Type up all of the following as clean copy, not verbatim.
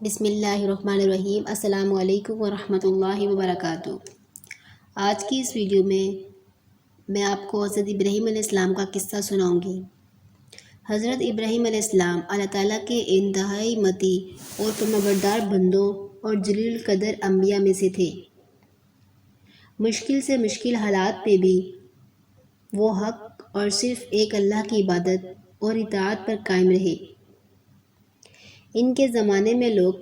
بسم اللہ الرحمن الرحیم۔ السلام علیکم ورحمۃ اللہ وبرکاتہ۔ آج کی اس ویڈیو میں آپ کو حضرت ابراہیم علیہ السلام کا قصہ سناؤں گی۔ حضرت ابراہیم علیہ السلام اللہ تعالیٰ کے انتہائی مطیع اور فرمانبردار بندوں اور جلیل القدر انبیاء میں سے تھے۔ مشکل سے مشکل حالات میں بھی وہ حق اور صرف ایک اللہ کی عبادت اور اطاعت پر قائم رہے۔ ان کے زمانے میں لوگ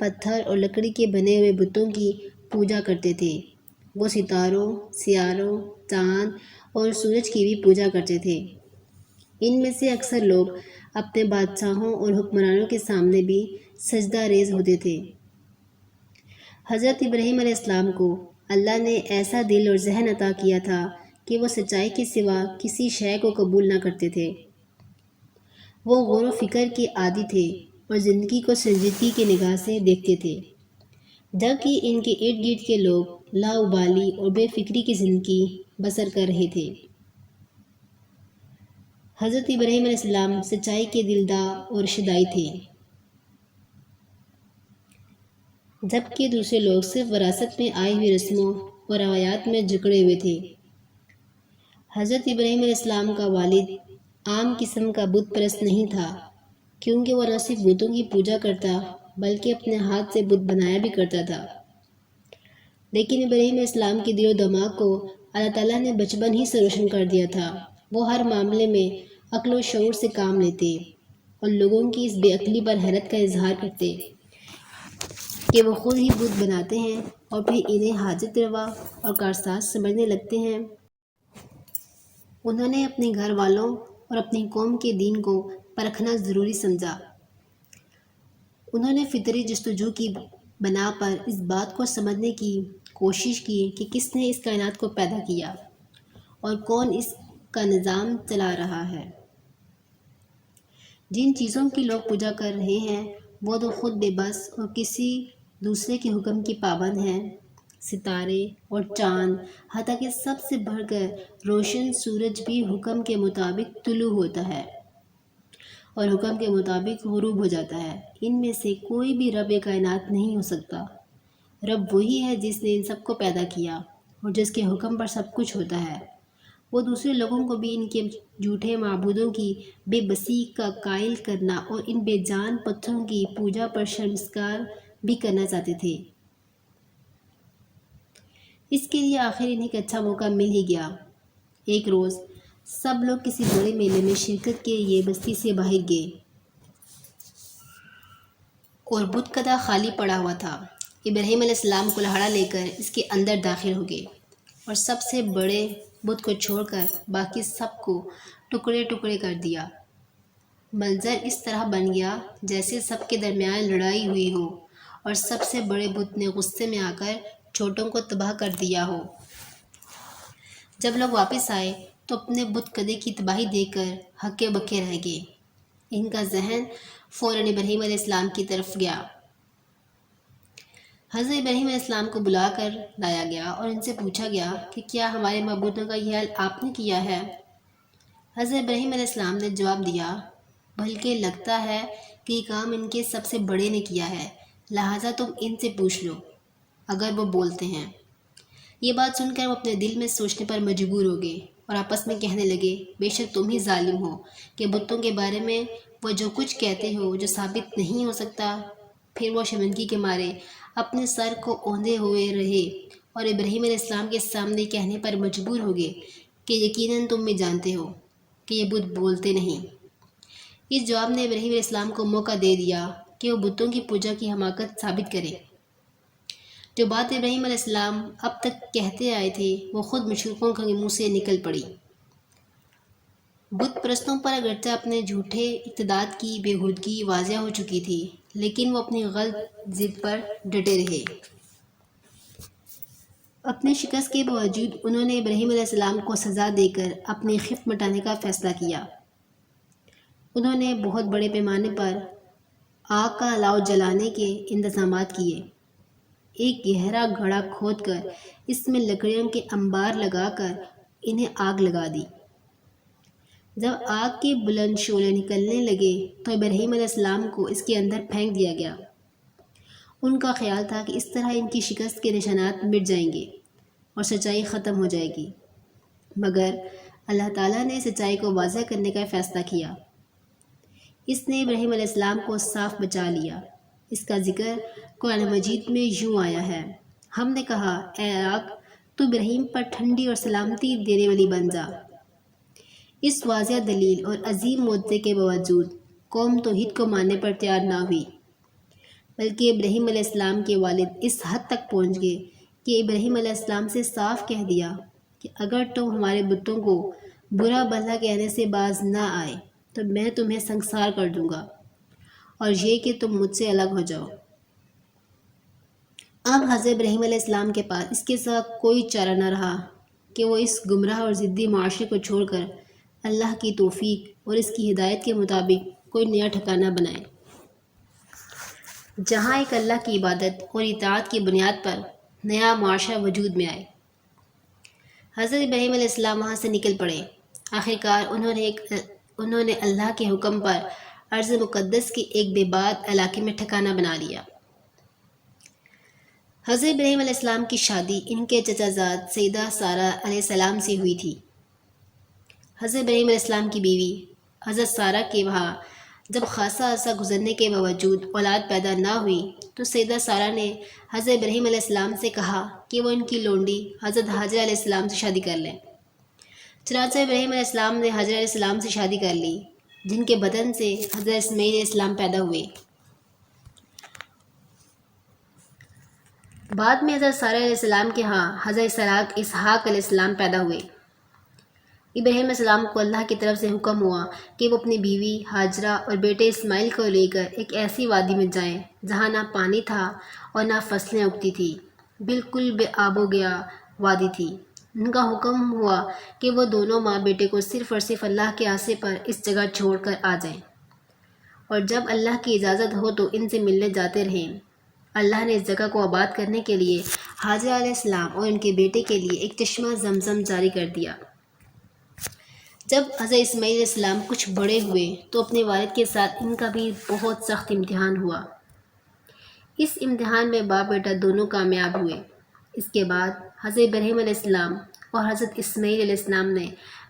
پتھر اور لکڑی کے بنے ہوئے بتوں کی پوجا کرتے تھے۔ وہ ستاروں، سیاروں، چاند اور سورج کی بھی پوجا کرتے تھے۔ ان میں سے اکثر لوگ اپنے بادشاہوں اور حکمرانوں کے سامنے بھی سجدہ ریز ہوتے تھے۔ حضرت ابراہیم علیہ السلام کو اللہ نے ایسا دل اور ذہن عطا کیا تھا کہ وہ سچائی کے سوا کسی شے کو قبول نہ کرتے تھے۔ وہ غور و فکر کے عادی تھے اور زندگی کو سنجیدگی کی نگاہ سے دیکھتے تھے، جبکہ ان کے ارد گرد کے لوگ لاابالی اور بے فکری کی زندگی بسر کر رہے تھے۔ حضرت ابراہیم علیہ السلام سچائی کے دلدار اور شدائی تھے، جبکہ دوسرے لوگ صرف وراثت میں آئی ہوئی رسموں اور روایات میں جکڑے ہوئے تھے۔ حضرت ابراہیم علیہ السلام کا والد عام قسم کا بت پرست نہیں تھا، کیونکہ وہ نہ صرف بتوں کی پوجا کرتا بلکہ اپنے ہاتھ سے بت بنایا بھی کرتا تھا۔ لیکن ابراہیم علیہ السلام کے دل و دماغ کو اللہ تعالیٰ نے بچپن ہی سے روشن کر دیا تھا۔ وہ ہر معاملے میں عقل و شعور سے کام لیتے اور لوگوں کی اس بے عقلی پر حیرت کا اظہار کرتے کہ وہ خود ہی بت بناتے ہیں اور پھر انہیں حاجت روا اور کارساز سمجھنے لگتے ہیں۔ انہوں نے اپنے گھر والوں اور اپنی قوم کے دین کو پرکھنا ضروری سمجھا۔ انہوں نے فطری جستجو کی بنا پر اس بات کو سمجھنے کی کوشش کی کہ کس نے اس کائنات کو پیدا کیا اور کون اس کا نظام چلا رہا ہے۔ جن چیزوں کی لوگ پوجا کر رہے ہیں وہ تو خود بے بس اور کسی دوسرے کے حکم کی پابند ہیں۔ ستارے اور چاند، حتیٰ کہ سب سے بڑھ کر روشن سورج بھی حکم کے مطابق طلوع ہوتا ہے اور حکم کے مطابق غروب ہو جاتا ہے۔ ان میں سے کوئی بھی رب کائنات نہیں ہو سکتا۔ رب وہی ہے جس نے ان سب کو پیدا کیا اور جس کے حکم پر سب کچھ ہوتا ہے۔ وہ دوسرے لوگوں کو بھی ان کے جھوٹے معبودوں کی بے بسی کا قائل کرنا اور ان بے جان پتھروں کی پوجا پر شرمسار بھی کرنا چاہتے تھے۔ اس کے لیے آخر انہیں ایک اچھا موقع مل ہی گیا۔ ایک روز سب لوگ کسی بڑے میلے میں شرکت کے لیے بستی سے باہر گئے اور بت کدہ خالی پڑا ہوا تھا۔ ابراہیم علیہ السلام کلہاڑا لے کر اس کے اندر داخل ہو گئے اور سب سے بڑے بت کو چھوڑ کر باقی سب کو ٹکڑے ٹکڑے کر دیا۔ منظر اس طرح بن گیا جیسے سب کے درمیان لڑائی ہوئی ہو اور سب سے بڑے بت نے غصے میں آ کر چھوٹوں کو تباہ کر دیا ہو۔ جب لوگ واپس آئے تو اپنے بت کدے کی تباہی دیکھ کر ہکے بکے رہ گئے۔ ان کا ذہن فوراً ابراہیم علیہ السلام کی طرف گیا۔ حضرت ابراہیم علیہ السلام کو بلا کر لایا گیا اور ان سے پوچھا گیا کہ کیا ہمارے معبودوں کا یہ حال آپ نے کیا ہے؟ حضرت ابراہیم علیہ السلام نے جواب دیا، بلکہ لگتا ہے کہ یہ کام ان کے سب سے بڑے نے کیا ہے، لہٰذا تم ان سے پوچھ لو اگر وہ بولتے ہیں۔ یہ بات سن کر وہ اپنے دل میں سوچنے پر مجبور ہو گئے اور آپس میں کہنے لگے، بے شک تم ہی ظالم ہو کہ بتوں کے بارے میں وہ جو کچھ کہتے ہو جو ثابت نہیں ہو سکتا۔ پھر وہ شرمندگی کے مارے اپنے سر کو اوندھے ہوئے رہے اور ابراہیم علیہ السلام کے سامنے کہنے پر مجبور ہو گئے کہ یقیناً تم بھی جانتے ہو کہ یہ بت بولتے نہیں۔ اس جواب نے ابراہیم علیہ السلام کو موقع دے دیا کہ وہ بتوں کی پوجا کی حماقت ثابت کرے۔ جو بات ابراہیم علیہ السلام اب تک کہتے آئے تھے وہ خود مشرکوں کے منہ سے نکل پڑی۔ بت پرستوں پر اگرچہ اپنے جھوٹے اقتدار کی بےہودگی واضح ہو چکی تھی، لیکن وہ اپنی غلط ضد پر ڈٹے رہے۔ اپنی شکست کے باوجود انہوں نے ابراہیم علیہ السلام کو سزا دے کر اپنی خفت مٹانے کا فیصلہ کیا۔ انہوں نے بہت بڑے پیمانے پر آگ کا الاؤ جلانے کے انتظامات کیے۔ ایک گہرا گڑھا کھود کر اس میں لکڑیوں کے انبار لگا کر انہیں آگ لگا دی۔ جب آگ کے بلند شعلے نکلنے لگے تو ابراہیم علیہ السلام کو اس کے اندر پھینک دیا گیا۔ ان کا خیال تھا کہ اس طرح ان کی شکست کے نشانات مٹ جائیں گے اور سچائی ختم ہو جائے گی، مگر اللہ تعالیٰ نے سچائی کو واضح کرنے کا فیصلہ کیا۔ اس نے ابراہیم علیہ السلام کو صاف بچا لیا۔ اس کا ذکر قرآن مجید میں یوں آیا ہے: ہم نے کہا، اے آگ، تو ابراہیم پر ٹھنڈی اور سلامتی دینے والی بن جا۔ اس واضح دلیل اور عظیم معجزے کے باوجود قوم توحید کو ماننے پر تیار نہ ہوئی، بلکہ ابراہیم علیہ السلام کے والد اس حد تک پہنچ گئے کہ ابراہیم علیہ السلام سے صاف کہہ دیا کہ اگر تم ہمارے بتوں کو برا بھلا کہنے سے باز نہ آئے تو میں تمہیں سنگسار کر دوں گا، اور یہ کہ تم مجھ سے الگ ہو جاؤ۔ اب حضرت ابراہیم علیہ السلام کے پاس اس کے ساتھ کوئی چارہ نہ رہا کہ وہ اس گمراہ اور ضدی معاشرے کو چھوڑ کر اللہ کی توفیق اور اس کی ہدایت کے مطابق کوئی نیا ٹھکانہ بنائے، جہاں ایک اللہ کی عبادت اور اطاعت کی بنیاد پر نیا معاشرہ وجود میں آئے۔ حضرت ابراہیم علیہ السلام وہاں سے نکل پڑے۔ آخرکار انہوں نے اللہ کے حکم پر ارض مقدس کے ایک بے باد علاقے میں ٹھکانہ بنا لیا۔ حضرت ابراہیم علیہ السلام کی شادی ان کے چچا زاد سیدہ سارہ علیہ السلام سے ہوئی تھی۔ حضرت ابراہیم علیہ السلام کی بیوی حضرت سارہ کے وہاں جب خاصا عرصہ گزرنے کے باوجود اولاد پیدا نہ ہوئی تو سیدہ سارہ نے حضرت ابراہیم علیہ السلام سے کہا کہ وہ ان کی لونڈی حضرت حاجرہ علیہ السلام سے شادی کر لیں۔ چنانچہ ابراہیم علیہ السلام نے حاجرہ علیہ السلام سے شادی کر لی، جن کے بدن سے حضرت اسماعیل علیہ السلام پیدا ہوئے۔ بعد میں حضرت سارہ علیہ السلام کے ہاں حضرت اسحاق علیہ السلام پیدا ہوئے۔ ابراہیم علیہ السلام کو اللہ کی طرف سے حکم ہوا کہ وہ اپنی بیوی ہاجرہ اور بیٹے اسماعیل کو لے کر ایک ایسی وادی میں جائیں جہاں نہ پانی تھا اور نہ فصلیں اگتی تھیں، بالکل بے آب و گیا وادی تھی۔ ان کا حکم ہوا کہ وہ دونوں ماں بیٹے کو صرف اور صرف اللہ کے آسے پر اس جگہ چھوڑ کر آ جائیں، اور جب اللہ کی اجازت ہو تو ان سے ملنے جاتے رہیں۔ اللہ نے اس جگہ کو آباد کرنے کے لیے حاجرہ علیہ السلام اور ان کے بیٹے کے لیے ایک چشمہ زمزم جاری کر دیا۔ جب حضرت اسماعیل علیہ السلام کچھ بڑے ہوئے تو اپنے والد کے ساتھ ان کا بھی بہت سخت امتحان ہوا۔ اس امتحان میں باپ بیٹا دونوں کامیاب ہوئے۔ اس کے بعد حضرت ابراہیم علیہ السلام اور حضرت اسماعیل علیہ السلام نے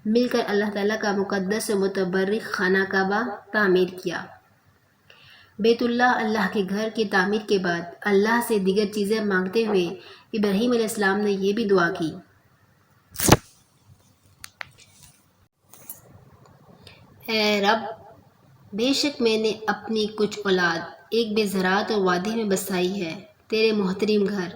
مل کر اللہ تعالیٰ کا مقدس و متبرک خانہ کعبہ تعمیر کیا۔ بیت اللہ کے گھر کی تعمیر کے بعد اللہ سے دیگر چیزیں مانگتے ہوئے ابراہیم علیہ السلام نے یہ بھی دعا کی: اے رب، بے شک میں نے اپنی کچھ اولاد ایک بے زراعت اور وادی میں بسائی ہے تیرے محترم گھر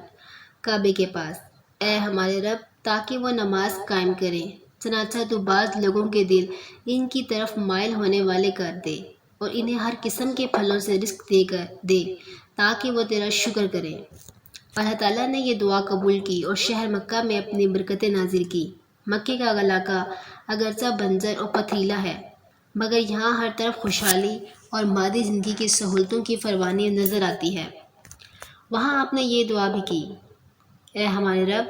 کعبے کے پاس، اے ہمارے رب، تاکہ وہ نماز قائم کریں۔ چنانچہ تو بعض لوگوں کے دل ان کی طرف مائل ہونے والے کر دے اور انہیں ہر قسم کے پھلوں سے رزق دے تاکہ وہ تیرا شکر کریں۔ اللہ تعالیٰ نے یہ دعا قبول کی اور شہر مکہ میں اپنی برکتیں نازل کی۔ مکے کا علاقہ اگرچہ بنجر اور پتھریلا ہے، مگر یہاں ہر طرف خوشحالی اور مادی زندگی کی سہولتوں کی فراوانی نظر آتی ہے۔ وہاں آپ نے یہ دعا بھی کی: اے ہمارے رب،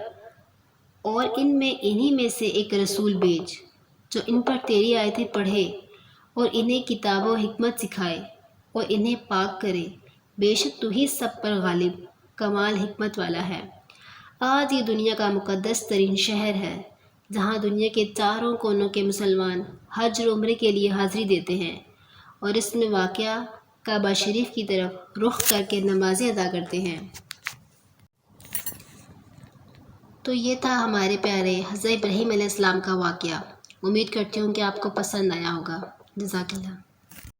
اور انہی میں سے ایک رسول بھیج جو ان پر تیری آیتیں پڑھے اور انہیں کتاب و حکمت سکھائے اور انہیں پاک کرے، بے شک تو ہی سب پر غالب کمال حکمت والا ہے۔ آج یہ دنیا کا مقدس ترین شہر ہے جہاں دنیا کے چاروں کونوں کے مسلمان حج اور عمرے کے لیے حاضری دیتے ہیں اور اس میں واقع کعبہ شریف کی طرف رخ کر کے نمازیں ادا کرتے ہیں۔ تو یہ تھا ہمارے پیارے حضرت ابراہیم علیہ السلام کا واقعہ۔ امید کرتی ہوں کہ آپ کو پسند آیا ہوگا۔ جزاک اللہ۔